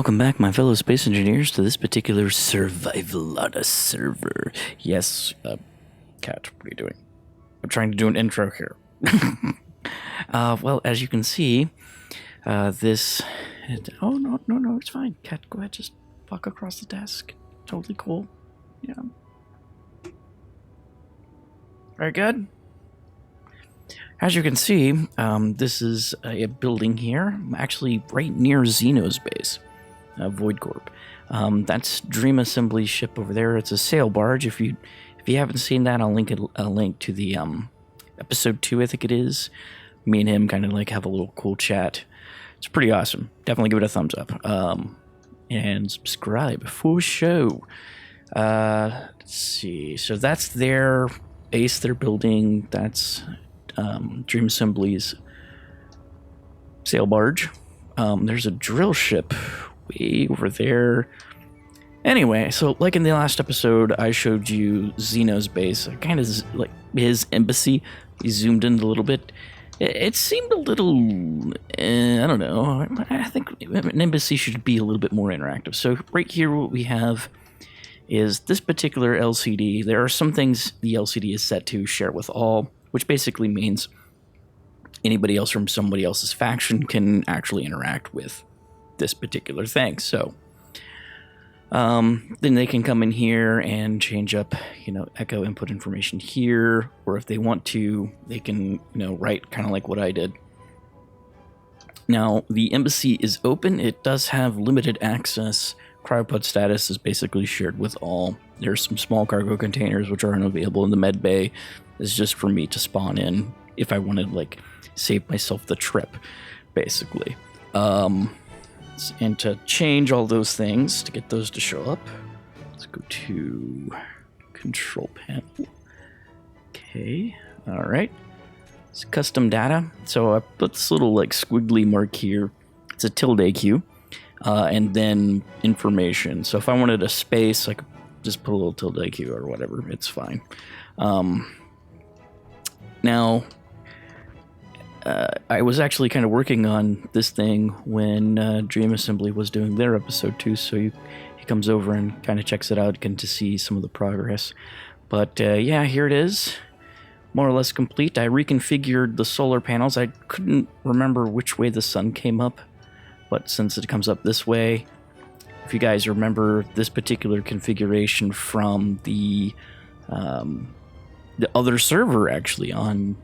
welcome back, my fellow space engineers, to this particular survival server. Yes, Cat, what are you doing? I'm trying to do an intro here. Well, as you can see, this... Oh, no, it's fine. Cat, go ahead, just walk across the desk. Totally cool. Yeah. Very good. As you can see, this is a building here, actually right near Xeno's base, Void Corp. That's Dream Assembly's ship over there. It's a sail barge. If you haven't seen that, I'll link a link to the episode 2, I think it is. Me and him kind of like have a little cool chat. It's pretty awesome. Definitely give it a thumbs up. And subscribe for show. Let's see. So that's their base they're building. That's Dream Assembly's sail barge. There's a drill ship way over there. Anyway, so like in the last episode, I showed you Xeno's base, kind of like his embassy. We zoomed in a little bit. It seemed a little, I don't know. I think an embassy should be a little bit more interactive. So right here, what we have is this particular LCD. There are some things the LCD is set to share with all, which basically means anybody else from somebody else's faction can actually interact with this particular thing. So then they can come in here and change up, echo input information here, or if they want to, they can, write kind of like what I did. Now, the embassy is open. It does have limited access. Cryopod status is basically shared with all. There's some small cargo containers which aren't available in the med bay. It's just for me to spawn in if I wanted, like, save myself the trip, basically. And to change all those things, to get those to show up, let's go to control panel. Okay, all right. It's custom data. So I put this little like squiggly mark here. It's a tilde Q, and then information. So if I wanted a space, I could just put a little tilde Q or whatever. It's fine. Now, I was actually kind of working on this thing when Dream Assembly was doing their episode 2, so he comes over and kind of checks it out, getting to see some of the progress. But yeah, here it is, more or less complete. I reconfigured the solar panels. I couldn't remember which way the sun came up, but since it comes up this way, if you guys remember this particular configuration from the other server, actually, on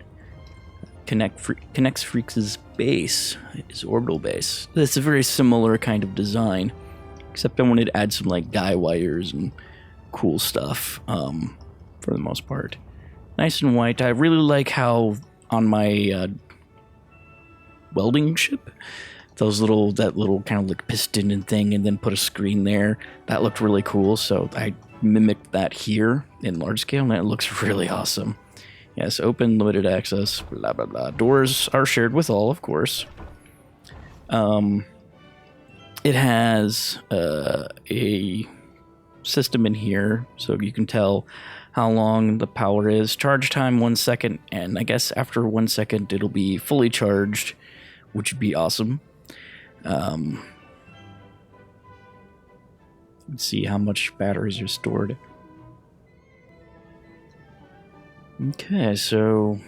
Connects Freaks' base, his orbital base. It's a very similar kind of design, except I wanted to add some like guy wires and cool stuff for the most part. Nice and white. I really like how on my welding ship, that little kind of like piston and thing, and then put a screen there. That looked really cool, so I mimicked that here in large scale, and it looks really awesome. Yes, open, limited access, blah, blah, blah. Doors are shared with all, of course. It has a system in here, so you can tell how long the power is. Charge time, 1 second, and I guess after 1 second, it'll be fully charged, which would be awesome. Let's see how much batteries are stored. Okay, so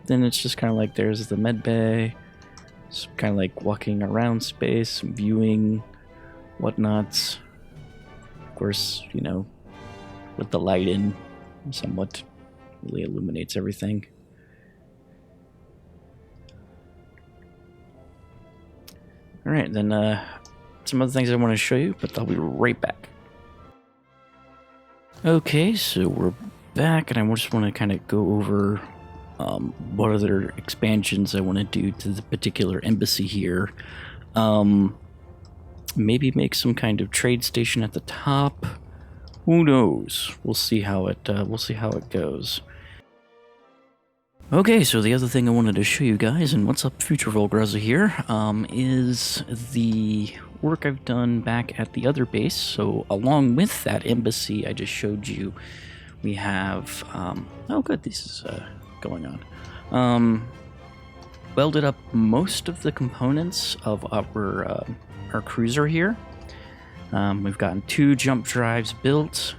then it's just kind of like there's the med bay. It's kind of like walking around space, viewing whatnots. Of course, with the light in, somewhat really illuminates everything. All right, then some other things I want to show you, but I'll be right back. Okay, so we're back, and I just want to kind of go over what other expansions I want to do to the particular embassy here. Maybe make some kind of trade station at the top. Who knows? We'll see how it goes. Okay, so the other thing I wanted to show you guys, and what's up, Future Volgraza here, is the work I've done back at the other base. So along with that embassy I just showed you, we have, oh good, this is going on. Welded up most of the components of our our cruiser here. We've gotten 2 jump drives built,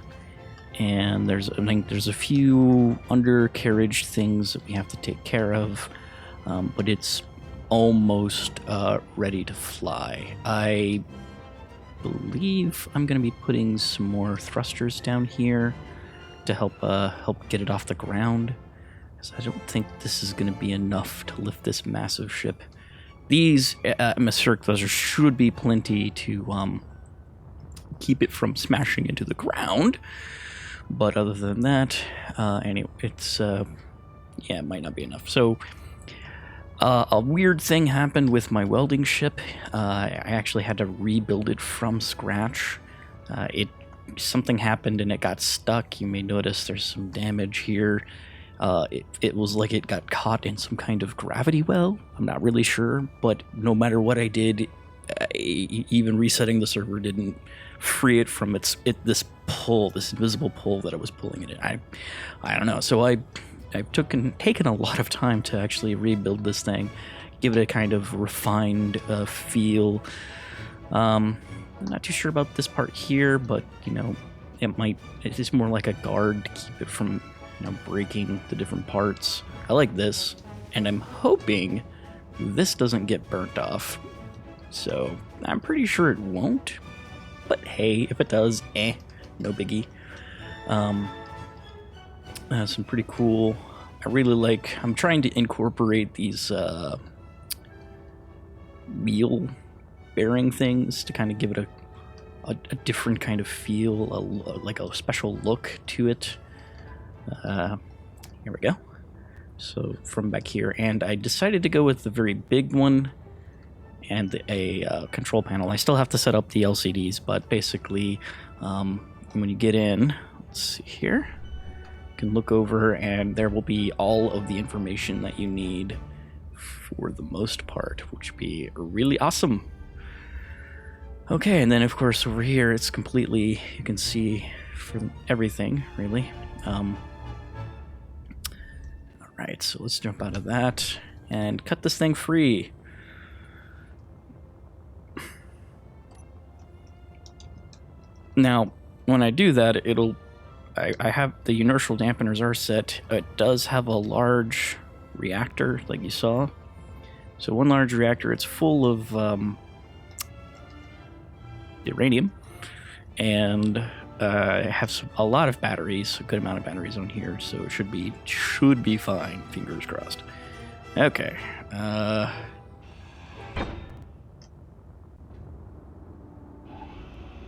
and there's a few undercarriage things that we have to take care of, but it's almost ready to fly. I believe I'm going to be putting some more thrusters down here to help get it off the ground, because I don't think this is going to be enough to lift this massive ship. These atmospheric thrusters should be plenty to keep it from smashing into the ground, but other than that, anyway, it's it might not be enough. So a weird thing happened with my welding ship. I actually had to rebuild it from scratch. Something happened and it got stuck. You may notice there's some damage here. It was like it got caught in some kind of gravity well. I'm not really sure, but no matter what I did, even resetting the server didn't free it from this invisible pull that I was pulling it in. I don't know. So I've taken a lot of time to actually rebuild this thing, give it a kind of refined feel. I'm not too sure about this part here, but it is more like a guard to keep it from breaking the different parts. I like this, and I'm hoping this doesn't get burnt off. So I'm pretty sure it won't, but hey, if it does, no biggie. Some pretty cool. I'm trying to incorporate these wheel bearing things to kind of give it a different kind of feel, like a special look to it. Here we go. So from back here, and I decided to go with the very big one and a control panel. I still have to set up the LCDs, but basically when you get in, let's see here, you can look over and there will be all of the information that you need for the most part, which would be really awesome. Okay, and then of course over here it's completely, you can see for everything really. Alright, so let's jump out of that and cut this thing free. Now, when I do that, I have the inertial dampeners are set. It does have a large reactor, like you saw. So one large reactor, it's full of uranium, and I have a lot of batteries, a good amount of batteries on here, so it should be fine. Fingers crossed. Okay.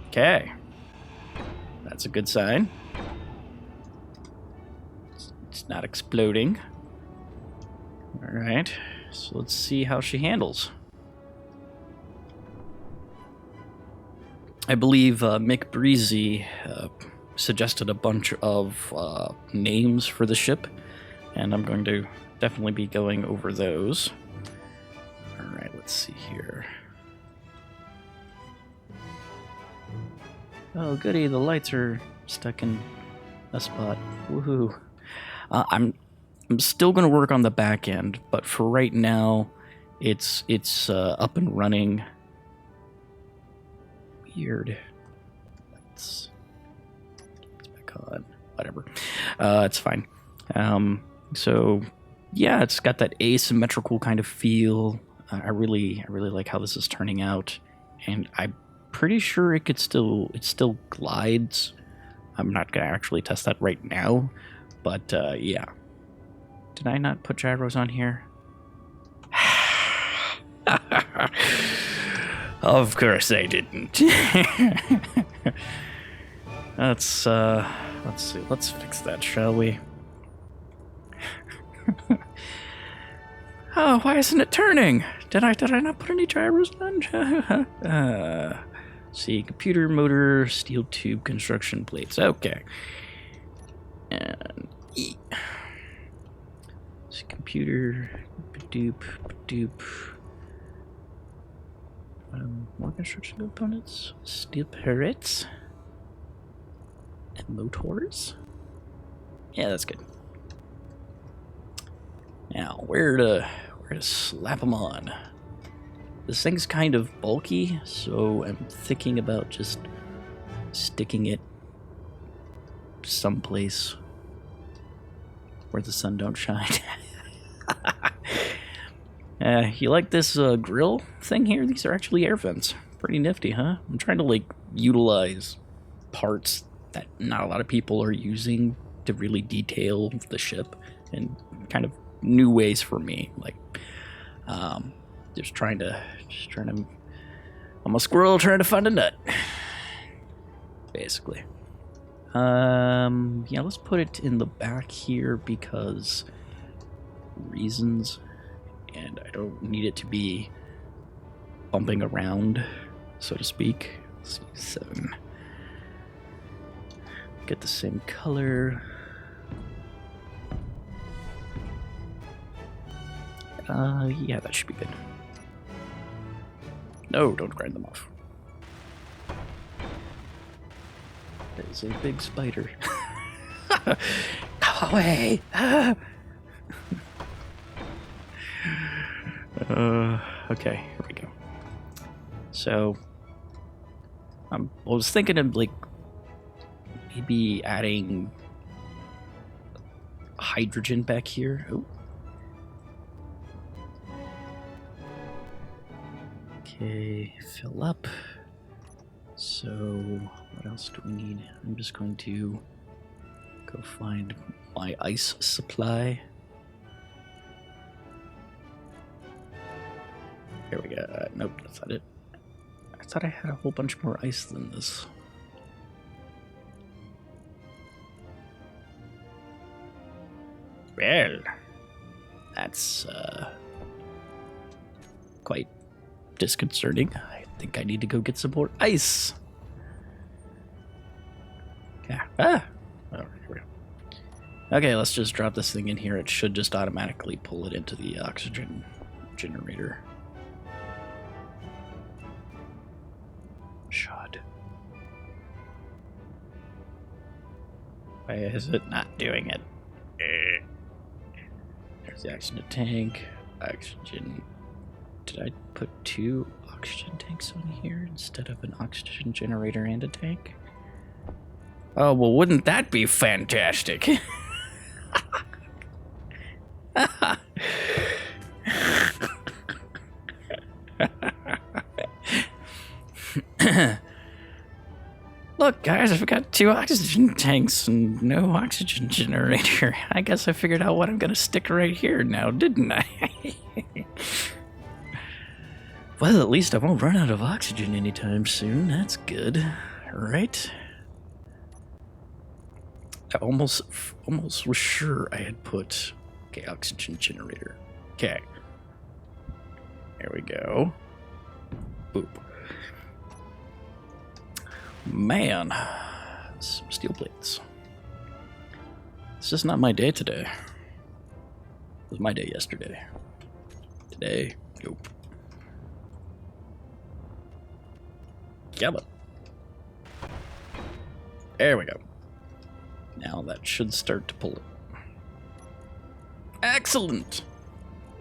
Okay. That's a good sign. It's not exploding. All right. So let's see how she handles. I believe Mick Breezy suggested a bunch of names for the ship, and I'm going to definitely be going over those. All right, let's see here. Oh, goody, the lights are stuck in a spot. Woohoo. I'm still going to work on the back end, but for right now, it's up and running. Weird. It's back on. Whatever. It's fine. So yeah, it's got that asymmetrical kind of feel. I really like how this is turning out, and I'm pretty sure it still glides. I'm not gonna actually test that right now, but yeah. Did I not put gyros on here? Of course I didn't. Let's see. Let's fix that, shall we? Oh, why isn't it turning? Did I not put any gyros on? See, computer, motor, steel tube, construction plates. Okay. And E. See, computer, doop. More construction components, steel turrets, and motors. Yeah, that's good. Now, where to slap them on? This thing's kind of bulky, so I'm thinking about just sticking it someplace where the sun don't shine. You like this grill thing here? These are actually air vents. Pretty nifty, huh? I'm trying to like utilize parts that not a lot of people are using to really detail the ship, and kind of new ways for me. Like, just trying to. I'm a squirrel trying to find a nut, basically. Yeah, let's put it in the back here because reasons, and I don't need it to be bumping around, so to speak. Let's see, 7. Get the same color. Yeah, that should be good. No, don't grind them off. There's a big spider. Go away! Okay, here we go. So, I was thinking of like maybe adding hydrogen back here. Oh. Okay, fill up. So, what else do we need? I'm just going to go find my ice supply. Here we go. Nope, that's not it. I thought I had a whole bunch more ice than this. Well, that's quite disconcerting. I think I need to go get some more ice. Yeah. Oh, here we go. Okay, let's just drop this thing in here. It should just automatically pull it into the oxygen generator. Should. Why is it not doing it? There's the oxygen tank. Oxygen. Did I put 2 oxygen tanks on here instead of an oxygen generator and a tank? Oh, well, wouldn't that be fantastic? Look, guys, I've got 2 oxygen tanks and no oxygen generator. I guess I figured out what I'm gonna stick right here now, didn't I? Well, at least I won't run out of oxygen anytime soon. That's good, right? I almost was sure I had put... Okay, oxygen generator. Okay. There we go. Boop. Man. Some steel plates. It's just not my day today. It was my day yesterday. Today, nope. Come on. There we go. Now that should start to pull it. Excellent!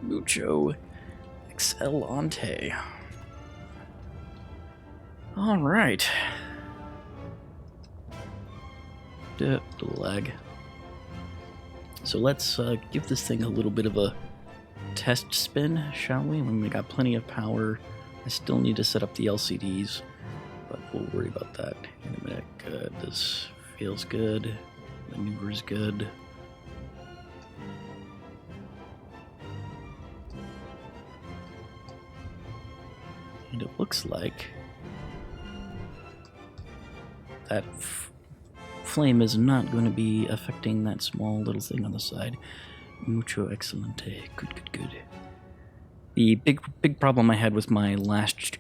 Mucho excelente. Alright. The lag. So let's give this thing a little bit of a test spin, shall we? When we got plenty of power. I still need to set up the LCDs, but we'll worry about that in a minute. Good. This feels good. Maneuver's good. And it looks like that flame is not going to be affecting that small little thing on the side. Mucho excelente. Good, good, good. The big problem I had with my last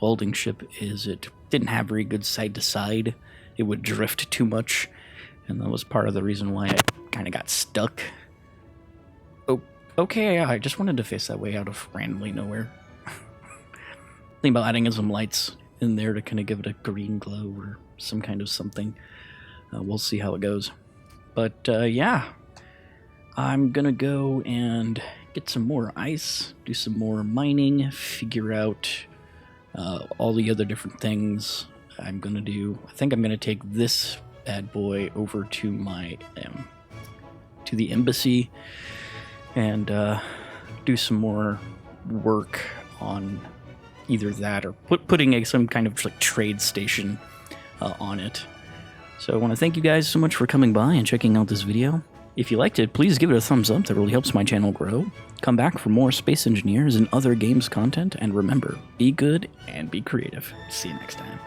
welding ship is it didn't have very good side to side. It would drift too much, and that was part of the reason why I kind of got stuck. Oh, okay, I just wanted to face that way out of randomly nowhere. Think about adding in some lights in there to kind of give it a green glow or some kind of something. We'll see how it goes. But yeah, I'm gonna go and get some more ice, do some more mining, figure out all the other different things I'm going to do. I think I'm going to take this bad boy over to my to the embassy and do some more work on either that or putting some kind of like trade station on it. So I want to thank you guys so much for coming by and checking out this video. If you liked it, please give it a thumbs up. That really helps my channel grow. Come back for more Space Engineers and other games content, and remember, be good and be creative. See you next time.